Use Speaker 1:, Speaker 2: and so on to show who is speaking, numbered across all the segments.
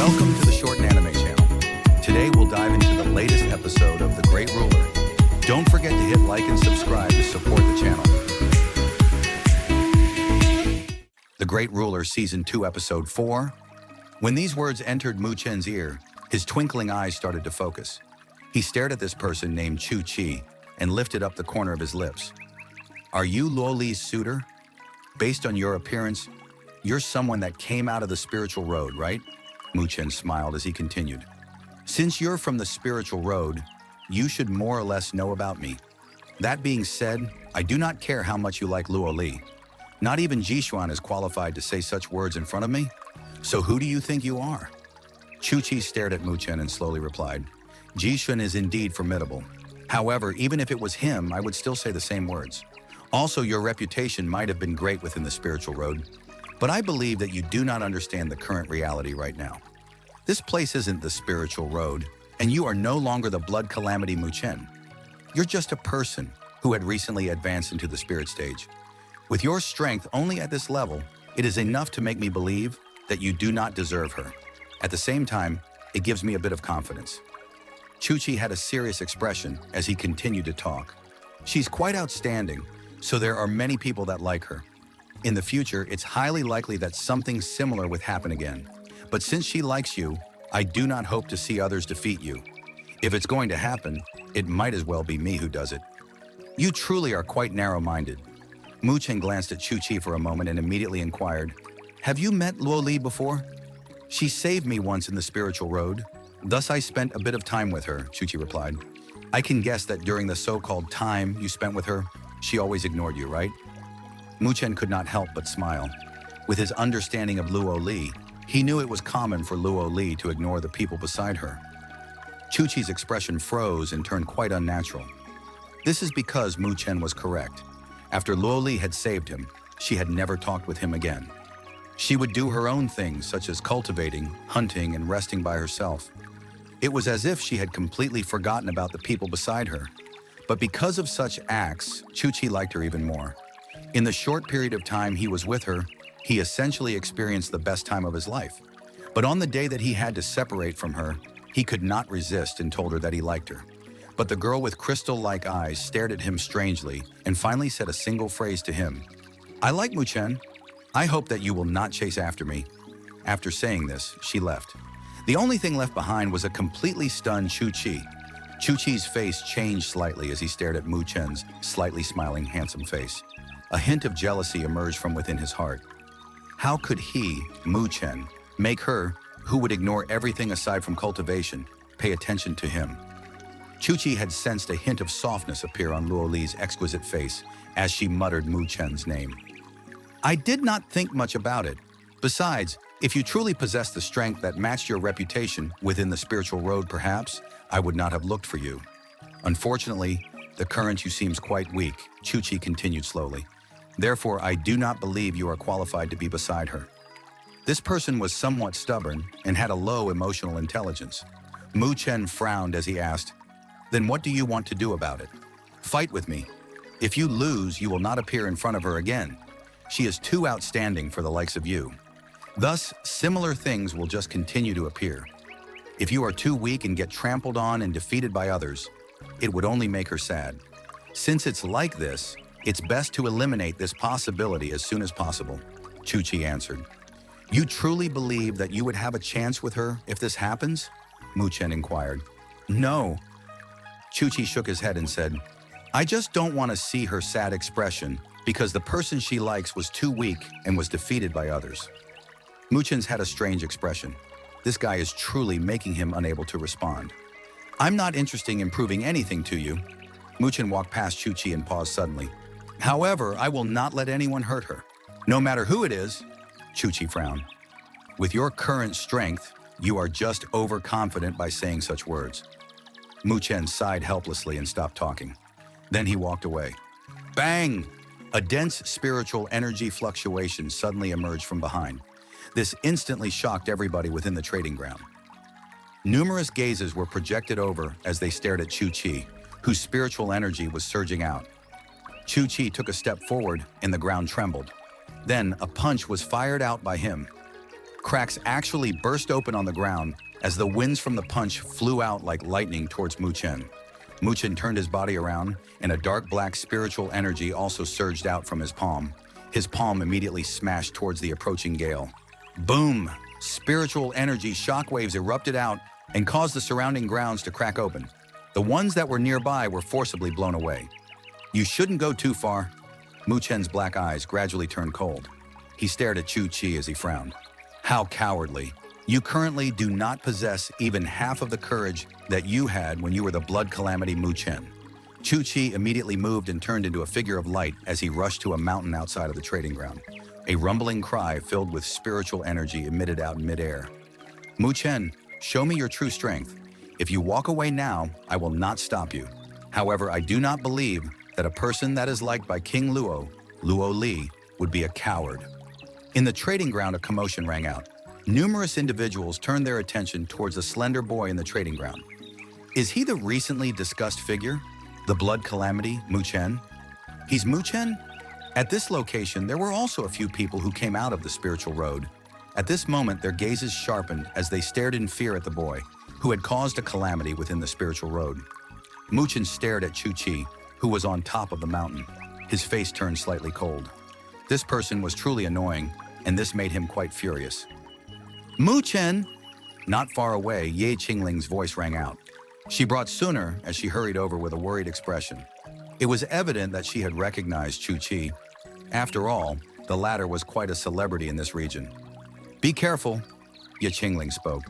Speaker 1: Welcome to the Shorten Anime channel. Today we'll dive into the latest episode of The Great Ruler. Don't forget to hit like and subscribe to support the channel. The Great Ruler Season 2 Episode 4. When these words entered Mu Chen's ear, his twinkling eyes started to focus. He stared at this person named Chuchi and lifted up the corner of his lips. Are you Luo Li's suitor? Based on your appearance, you're someone that came out of the spiritual road, right? Mu Chen smiled as he continued. Since you're from the spiritual road, you should more or less know about me. That being said, I do not care how much you like Luo Li. Not even Jishuan is qualified to say such words in front of me. So who do you think you are? Chuchi stared at Mu Chen and slowly replied, Jishuan is indeed formidable. However, even if it was him, I would still say the same words. Also, your reputation might have been great within the spiritual road, but I believe that you do not understand the current reality right now. This place isn't the spiritual road, and you are no longer the blood calamity Mu Chen. You're just a person who had recently advanced into the spirit stage. With your strength only at this level, it is enough to make me believe that you do not deserve her. At the same time, it gives me a bit of confidence. Chuchi had a serious expression as he continued to talk. She's quite outstanding, so there are many people that like her. In the future, it's highly likely that something similar would happen again. But since she likes you, I do not hope to see others defeat you. If it's going to happen, it might as well be me who does it. You truly are quite narrow-minded. Mu Chen glanced at Chuchi for a moment and immediately inquired, have you met Luo Li before? She saved me once in the spiritual road. Thus I spent a bit of time with her, Chuchi replied. I can guess that during the so-called time you spent with her, she always ignored you, right? Mu Chen could not help but smile. With his understanding of Luo Li, he knew it was common for Luo Li to ignore the people beside her. Chuchi's expression froze and turned quite unnatural. This is because Mu Chen was correct. After Luo Li had saved him, she had never talked with him again. She would do her own things, such as cultivating, hunting, and resting by herself. It was as if she had completely forgotten about the people beside her. But because of such acts, Chuchi liked her even more. In the short period of time he was with her, he essentially experienced the best time of his life. But on the day that he had to separate from her, he could not resist and told her that he liked her. But the girl with crystal-like eyes stared at him strangely and finally said a single phrase to him. I like Mu Chen. I hope that you will not chase after me. After saying this, she left. The only thing left behind was a completely stunned Chuchi. Chuchi's face changed slightly as he stared at Mu Chen's slightly smiling, handsome face. A hint of jealousy emerged from within his heart. How could he, Mu Chen, make her, who would ignore everything aside from cultivation, pay attention to him? Chuchi had sensed a hint of softness appear on Luo Li's exquisite face as she muttered Mu Chen's name. I did not think much about it. Besides, if you truly possessed the strength that matched your reputation within the spiritual road, perhaps, I would not have looked for you. Unfortunately, the current you seems quite weak, Chuchi continued slowly. Therefore, I do not believe you are qualified to be beside her. This person was somewhat stubborn and had a low emotional intelligence. Mu Chen frowned as he asked, then what do you want to do about it? Fight with me. If you lose, you will not appear in front of her again. She is too outstanding for the likes of you. Thus, similar things will just continue to appear. If you are too weak and get trampled on and defeated by others, it would only make her sad. Since it's like this, it's best to eliminate this possibility as soon as possible, Chuchi answered. You truly believe that you would have a chance with her if this happens? Mu Chen inquired. No. Chuchi shook his head and said, I just don't want to see her sad expression because the person she likes was too weak and was defeated by others. Mu Chen's had a strange expression. This guy is truly making him unable to respond. I'm not interested in proving anything to you. Mu Chen walked past Chuchi and paused suddenly. However, I will not let anyone hurt her. No matter who it is, Chuchi frowned. With your current strength, you are just overconfident by saying such words. Mu Chen sighed helplessly and stopped talking. Then he walked away. Bang! A dense spiritual energy fluctuation suddenly emerged from behind. This instantly shocked everybody within the trading ground. Numerous gazes were projected over as they stared at Chuchi, whose spiritual energy was surging out. Chuchi took a step forward and the ground trembled. Then a punch was fired out by him. Cracks actually burst open on the ground as the winds from the punch flew out like lightning towards Mu Chen. Mu Chen turned his body around, and a dark black spiritual energy also surged out from his palm. His palm immediately smashed towards the approaching gale. Boom! Spiritual energy shockwaves erupted out and caused the surrounding grounds to crack open. The ones that were nearby were forcibly blown away. You shouldn't go too far. Mu Chen's black eyes gradually turned cold. He stared at Chuchi as he frowned. How cowardly. You currently do not possess even half of the courage that you had when you were the blood calamity Mu Chen. Chuchi immediately moved and turned into a figure of light as he rushed to a mountain outside of the trading ground. A rumbling cry filled with spiritual energy emitted out in midair. Mu Chen, show me your true strength. If you walk away now, I will not stop you. However, I do not believe that a person that is liked by King Luo Li, would be a coward. In the trading ground, a commotion rang out. Numerous individuals turned their attention towards a slender boy in the trading ground. Is he the recently discussed figure? The blood calamity, Mu Chen? He's Mu Chen? At this location, there were also a few people who came out of the spiritual road. At this moment, their gazes sharpened as they stared in fear at the boy, who had caused a calamity within the spiritual road. Mu Chen stared at Chuchi, who was on top of the mountain. His face turned slightly cold. This person was truly annoying, and this made him quite furious. Mu Chen! Not far away, Ye Qingling's voice rang out. She brought sooner as she hurried over with a worried expression. It was evident that she had recognized Chuchi. After all, the latter was quite a celebrity in this region. Be careful, Ye Qingling spoke.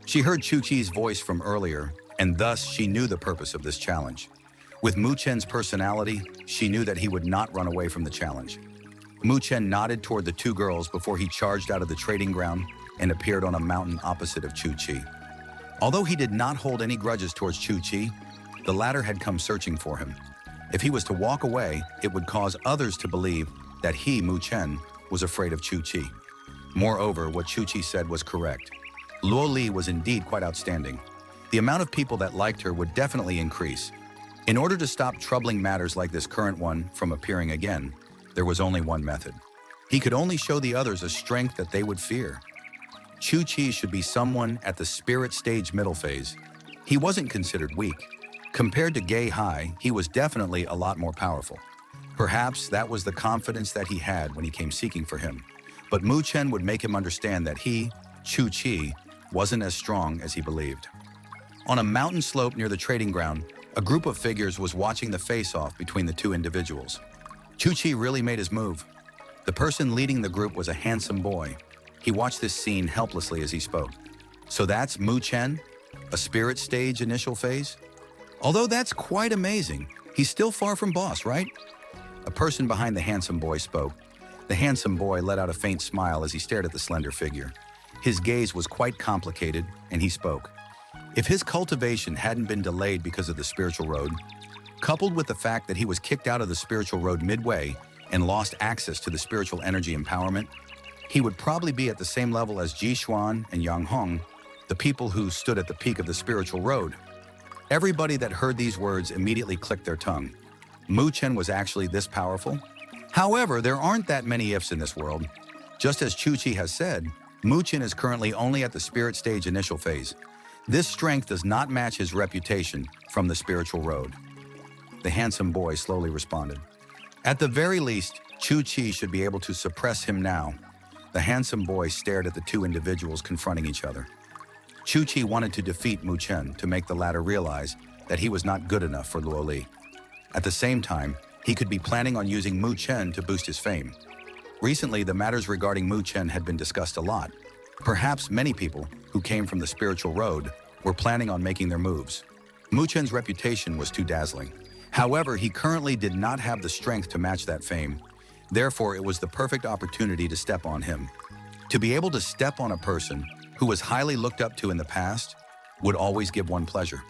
Speaker 1: She heard Chuchi's voice from earlier, and thus she knew the purpose of this challenge. With Mu Chen's personality, she knew that he would not run away from the challenge. Mu Chen nodded toward the two girls before he charged out of the trading ground and appeared on a mountain opposite of Chuchi. Although he did not hold any grudges towards Chuchi, the latter had come searching for him. If he was to walk away, it would cause others to believe that he, Mu Chen, was afraid of Chuchi. Moreover, what Chuchi said was correct. Luo Li was indeed quite outstanding. The amount of people that liked her would definitely increase. In order to stop troubling matters like this current one from appearing again, there was only one method. He could only show the others a strength that they would fear. Chuchi should be someone at the spirit stage middle phase. He wasn't considered weak. Compared to Gay Hai, he was definitely a lot more powerful. Perhaps that was the confidence that he had when he came seeking for him. But Mu Chen would make him understand that he, Chuchi, wasn't as strong as he believed. On a mountain slope near the trading ground, a group of figures was watching the face-off between the two individuals. Chuchi really made his move. The person leading the group was a handsome boy. He watched this scene helplessly as he spoke. So that's Mu Chen? A spirit stage initial phase? Although that's quite amazing, he's still far from boss, right? A person behind the handsome boy spoke. The handsome boy let out a faint smile as he stared at the slender figure. His gaze was quite complicated, and he spoke. If his cultivation hadn't been delayed because of the spiritual road, coupled with the fact that he was kicked out of the spiritual road midway and lost access to the spiritual energy empowerment, he would probably be at the same level as Ji Xuan and Yang Hong, the people who stood at the peak of the spiritual road. Everybody that heard these words immediately clicked their tongue. Mu Chen was actually this powerful? However, there aren't that many ifs in this world. Just as Chuchi has said, Mu Chen is currently only at the spirit stage initial phase. This strength does not match his reputation from the spiritual road. The handsome boy slowly responded. At the very least, Chuchi should be able to suppress him now. The handsome boy stared at the two individuals confronting each other. Chuchi wanted to defeat Mu Chen to make the latter realize that he was not good enough for Luo Li. At the same time, he could be planning on using Mu Chen to boost his fame. Recently, the matters regarding Mu Chen had been discussed a lot. Perhaps many people who came from the spiritual road were planning on making their moves. Mu Chen's reputation was too dazzling. However, he currently did not have the strength to match that fame. Therefore, it was the perfect opportunity to step on him. To be able to step on a person who was highly looked up to in the past would always give one pleasure.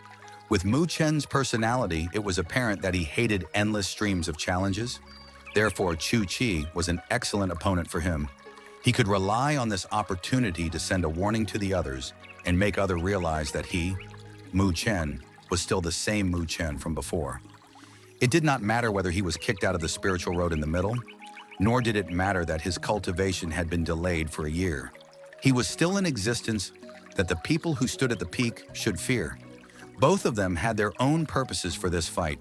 Speaker 1: With Mu Chen's personality, it was apparent that he hated endless streams of challenges. Therefore, Chuchi was an excellent opponent for him. He could rely on this opportunity to send a warning to the others and make others realize that he, Mu Chen, was still the same Mu Chen from before. It did not matter whether he was kicked out of the spiritual road in the middle, nor did it matter that his cultivation had been delayed for a year. He was still in existence that the people who stood at the peak should fear. Both of them had their own purposes for this fight,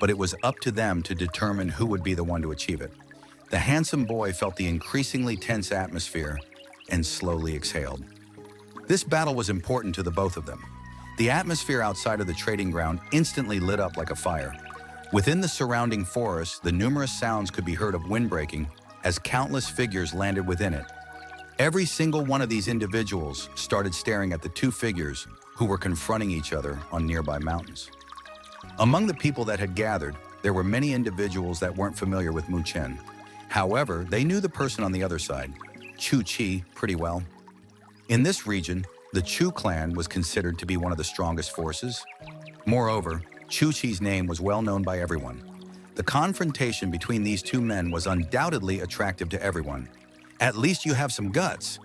Speaker 1: but it was up to them to determine who would be the one to achieve it. The handsome boy felt the increasingly tense atmosphere and slowly exhaled. This battle was important to the both of them. The atmosphere outside of the trading ground instantly lit up like a fire. Within the surrounding forest, the numerous sounds could be heard of wind breaking as countless figures landed within it. Every single one of these individuals started staring at the two figures who were confronting each other on nearby mountains. Among the people that had gathered, there were many individuals that weren't familiar with Mu Chen. However, they knew the person on the other side, Chuchi, pretty well. In this region, the Chu clan was considered to be one of the strongest forces. Moreover, Chuchi's name was well known by everyone. The confrontation between these two men was undoubtedly attractive to everyone. At least you have some guts.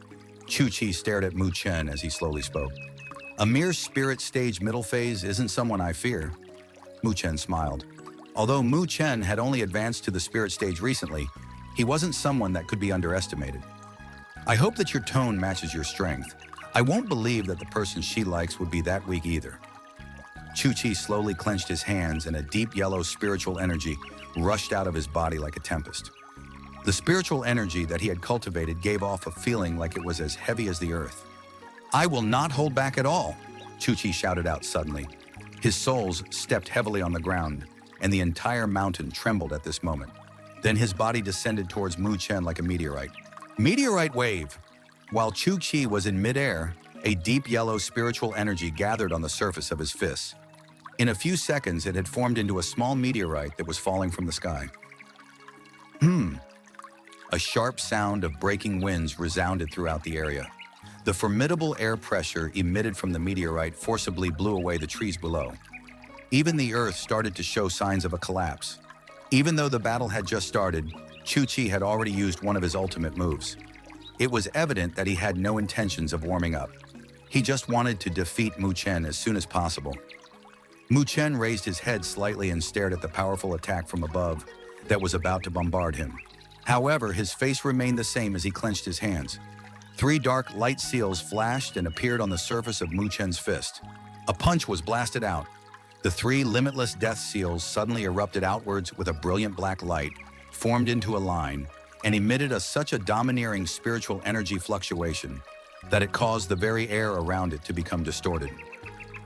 Speaker 1: Chuchi stared at Mu Chen as he slowly spoke. A mere spirit stage middle phase isn't someone I fear. Mu Chen smiled. Although Mu Chen had only advanced to the spirit stage recently, he wasn't someone that could be underestimated. I hope that your tone matches your strength. I won't believe that the person she likes would be that weak either. Chuchi slowly clenched his hands and a deep yellow spiritual energy rushed out of his body like a tempest. The spiritual energy that he had cultivated gave off a feeling like it was as heavy as the earth. I will not hold back at all, Chuchi shouted out suddenly. His soles stepped heavily on the ground, and the entire mountain trembled at this moment. Then his body descended towards Mu Chen like a meteorite. Meteorite wave! While Chuchi was in midair, a deep yellow spiritual energy gathered on the surface of his fists. In a few seconds, it had formed into a small meteorite that was falling from the sky. A sharp sound of breaking winds resounded throughout the area. The formidable air pressure emitted from the meteorite forcibly blew away the trees below. Even the earth started to show signs of a collapse. Even though the battle had just started, Chuchi had already used one of his ultimate moves. It was evident that he had no intentions of warming up. He just wanted to defeat Mu Chen as soon as possible. Mu Chen raised his head slightly and stared at the powerful attack from above that was about to bombard him. However, his face remained the same as he clenched his hands. 3 dark light seals flashed and appeared on the surface of Mu Chen's fist. A punch was blasted out. The 3 limitless death seals suddenly erupted outwards with a brilliant black light, formed into a line, and emitted such a domineering spiritual energy fluctuation that it caused the very air around it to become distorted.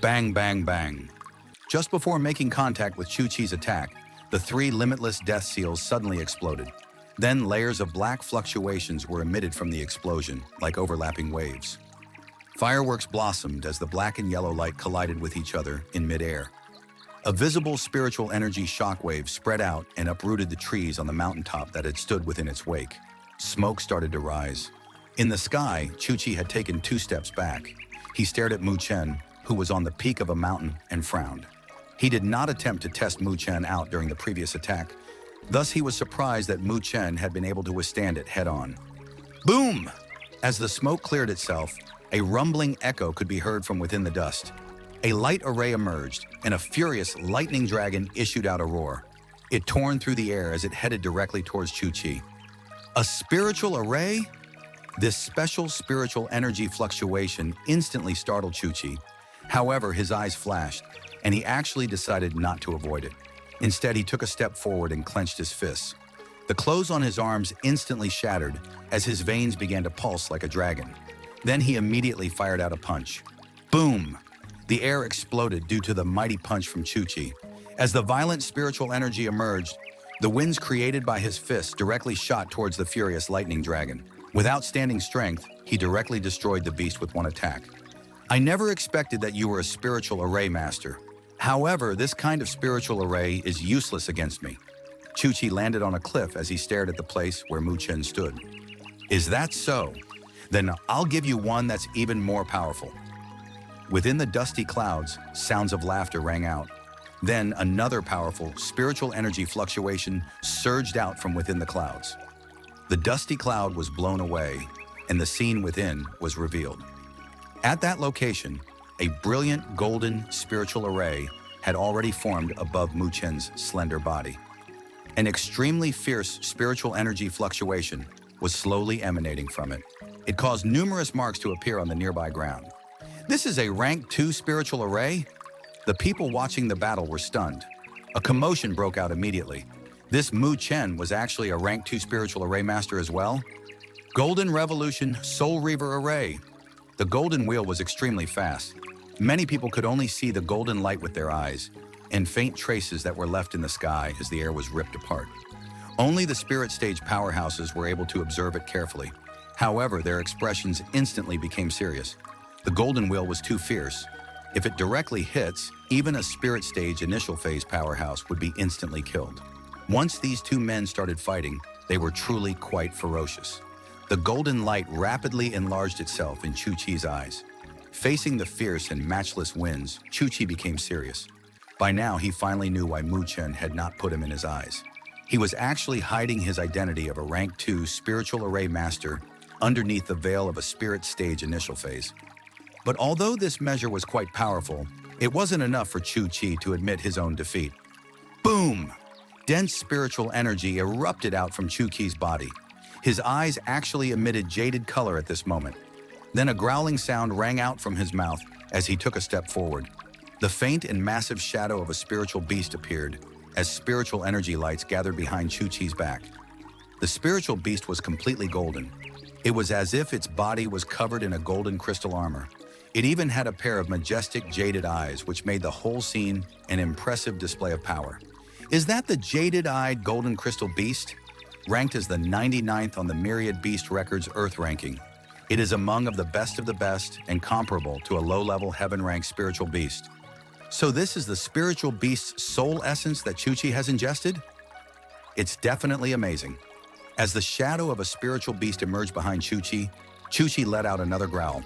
Speaker 1: Bang, bang, bang. Just before making contact with Chuchi's attack, the 3 limitless death seals suddenly exploded. Then layers of black fluctuations were emitted from the explosion, like overlapping waves. Fireworks blossomed as the black and yellow light collided with each other in midair. A visible spiritual energy shockwave spread out and uprooted the trees on the mountaintop that had stood within its wake. Smoke started to rise. In the sky, Chuchi had taken 2 steps back. He stared at Mu Chen, who was on the peak of a mountain, and frowned. He did not attempt to test Mu Chen out during the previous attack. Thus, he was surprised that Mu Chen had been able to withstand it head-on. Boom! As the smoke cleared itself, a rumbling echo could be heard from within the dust. A light array emerged, and a furious lightning dragon issued out a roar. It torn through the air as it headed directly towards Chuchi. A spiritual array? This special spiritual energy fluctuation instantly startled Chuchi. However, his eyes flashed, and he actually decided not to avoid it. Instead, he took a step forward and clenched his fists. The clothes on his arms instantly shattered as his veins began to pulse like a dragon. Then he immediately fired out a punch. Boom! The air exploded due to the mighty punch from Chuchi. As the violent spiritual energy emerged, the winds created by his fists directly shot towards the furious lightning dragon. With outstanding strength, he directly destroyed the beast with one attack. I never expected that you were a spiritual array master. However, this kind of spiritual array is useless against me. Chuchi landed on a cliff as he stared at the place where Mu Chen stood. Is that so? Then I'll give you one that's even more powerful. Within the dusty clouds, sounds of laughter rang out. Then another powerful spiritual energy fluctuation surged out from within the clouds. The dusty cloud was blown away, and the scene within was revealed. At that location, a brilliant golden spiritual array had already formed above Mu Chen's slender body. An extremely fierce spiritual energy fluctuation was slowly emanating from it. It caused numerous marks to appear on the nearby ground. This is a rank 2 spiritual array? The people watching the battle were stunned. A commotion broke out immediately. This Mu Chen was actually a rank 2 spiritual array master as well? Golden Revolution Soul Reaver Array. The golden wheel was extremely fast. Many people could only see the golden light with their eyes, and faint traces that were left in the sky as the air was ripped apart. Only the spirit stage powerhouses were able to observe it carefully. However, their expressions instantly became serious. The golden wheel was too fierce. If it directly hits, even a spirit stage initial phase powerhouse would be instantly killed. Once these two men started fighting, they were truly quite ferocious. The golden light rapidly enlarged itself in Chuchi's eyes. Facing the fierce and matchless winds, Chuchi became serious. By now, he finally knew why Mu Chen had not put him in his eyes. He was actually hiding his identity of a rank 2 spiritual array master underneath the veil of a spirit stage initial phase. But although this measure was quite powerful, it wasn't enough for Chuchi to admit his own defeat. Boom! Dense spiritual energy erupted out from Chuchi's body. His eyes actually emitted jaded color at this moment. Then a growling sound rang out from his mouth as he took a step forward. The faint and massive shadow of a spiritual beast appeared as spiritual energy lights gathered behind Chuchi's back. The spiritual beast was completely golden. It was as if its body was covered in a golden crystal armor. It even had a pair of majestic jaded eyes, which made the whole scene an impressive display of power. Is that the jaded-eyed golden crystal beast? Ranked as the 99th on the Myriad Beast Records Earth ranking, it is among of the best and comparable to a low-level heaven-ranked spiritual beast. So this is the spiritual beast's soul essence that Chuchi has ingested? It's definitely amazing. As the shadow of a spiritual beast emerged behind Chuchi, Chuchi let out another growl.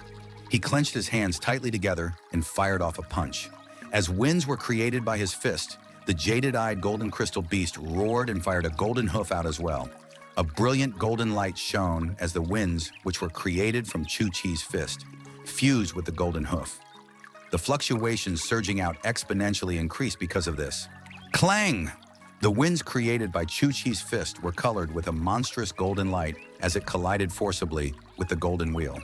Speaker 1: He clenched his hands tightly together and fired off a punch. As winds were created by his fist, the jaded-eyed golden crystal beast roared and fired a golden hoof out as well. A brilliant golden light shone as the winds, which were created from Chuchi's fist, fused with the golden hoof. The fluctuations surging out exponentially increased because of this. Clang! The winds created by Chuchi's fist were colored with a monstrous golden light as it collided forcibly with the golden wheel.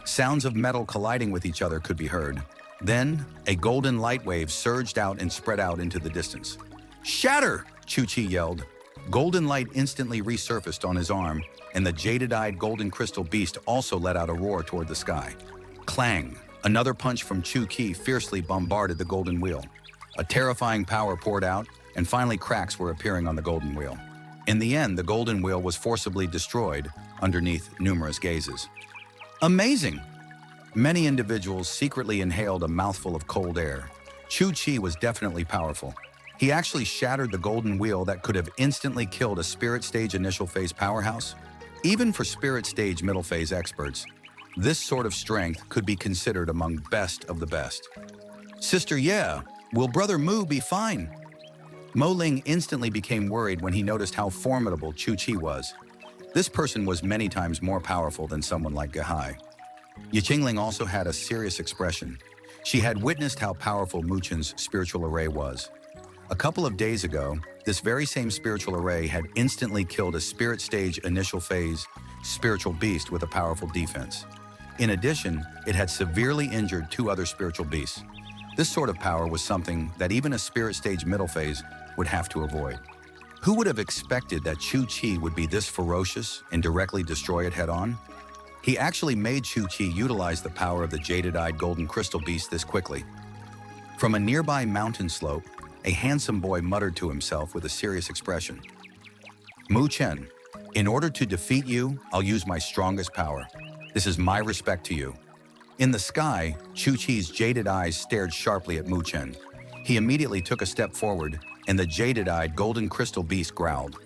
Speaker 1: Sounds of metal colliding with each other could be heard. Then, a golden light wave surged out and spread out into the distance. Shatter! Chuchi yelled. Golden light instantly resurfaced on his arm, and the jaded-eyed golden crystal beast also let out a roar toward the sky. Clang! Another punch from Chuchi fiercely bombarded the golden wheel. A terrifying power poured out, and finally cracks were appearing on the golden wheel. In the end, the golden wheel was forcibly destroyed underneath numerous gazes. Amazing! Many individuals secretly inhaled a mouthful of cold air. Chuchi was definitely powerful. He actually shattered the golden wheel that could have instantly killed a spirit stage initial phase powerhouse. Even for spirit stage middle phase experts, this sort of strength could be considered among best of the best. Sister, yeah, will Brother Mu be fine? Mo Ling instantly became worried when he noticed how formidable Chuchi was. This person was many times more powerful than someone like Gehai. Yingling also had a serious expression. She had witnessed how powerful Muchen's spiritual array was. A couple of days ago, this very same spiritual array had instantly killed a spirit stage initial phase spiritual beast with a powerful defense. In addition, it had severely injured two other spiritual beasts. This sort of power was something that even a spirit stage middle phase would have to avoid. Who would have expected that Chuchi would be this ferocious and directly destroy it head-on? He actually made Chuchi utilize the power of the jaded-eyed golden crystal beast this quickly. From a nearby mountain slope, a handsome boy muttered to himself with a serious expression. Mu Chen, in order to defeat you, I'll use my strongest power. This is my respect to you. In the sky, Chuchi's jaded eyes stared sharply at Mu Chen. He immediately took a step forward, and the jaded-eyed golden crystal beast growled.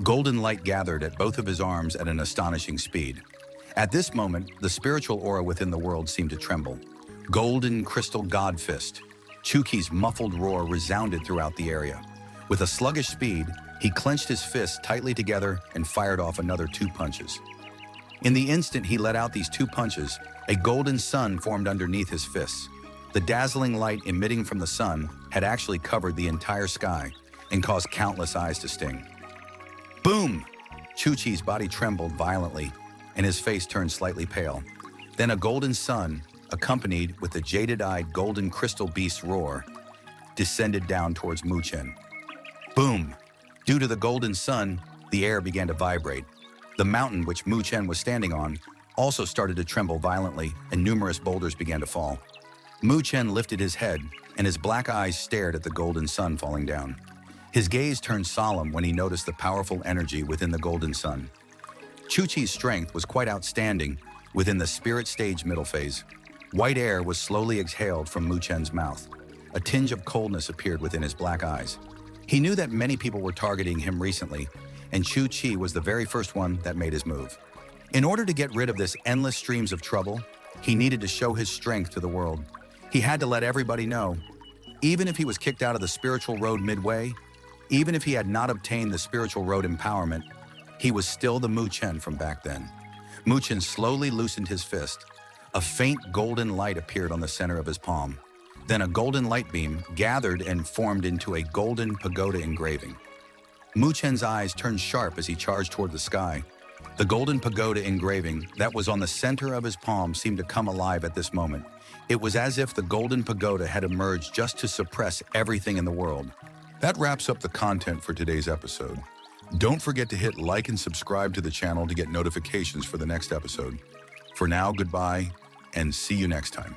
Speaker 1: Golden light gathered at both of his arms at an astonishing speed. At this moment, the spiritual aura within the world seemed to tremble. Golden crystal god fist. Chuchi's muffled roar resounded throughout the area. With a sluggish speed, he clenched his fists tightly together and fired off another two punches. In the instant he let out these two punches, a golden sun formed underneath his fists. The dazzling light emitting from the sun had actually covered the entire sky and caused countless eyes to sting. Boom! Chuchi's body trembled violently, and his face turned slightly pale. Then a golden sun, accompanied with the jaded-eyed golden crystal beast's roar, descended down towards Mu Chen. Boom! Due to the golden sun, the air began to vibrate. The mountain which Mu Chen was standing on also started to tremble violently, and numerous boulders began to fall. Mu Chen lifted his head, and his black eyes stared at the golden sun falling down. His gaze turned solemn when he noticed the powerful energy within the golden sun. Chuchi's strength was quite outstanding within the spirit stage middle phase. White air was slowly exhaled from Mu Chen's mouth. A tinge of coldness appeared within his black eyes. He knew that many people were targeting him recently, and Chuchi was the very first one that made his move. In order to get rid of this endless streams of trouble, he needed to show his strength to the world. He had to let everybody know, even if he was kicked out of the spiritual road midway, even if he had not obtained the spiritual road empowerment, he was still the Mu Chen from back then. Mu Chen slowly loosened his fist. A faint golden light appeared on the center of his palm. Then a golden light beam gathered and formed into a golden pagoda engraving. Mu Chen's eyes turned sharp as he charged toward the sky. The golden pagoda engraving that was on the center of his palm seemed to come alive at this moment. It was as if the golden pagoda had emerged just to suppress everything in the world. That wraps up the content for today's episode. Don't forget to hit like and subscribe to the channel to get notifications for the next episode. For now, goodbye, and see you next time.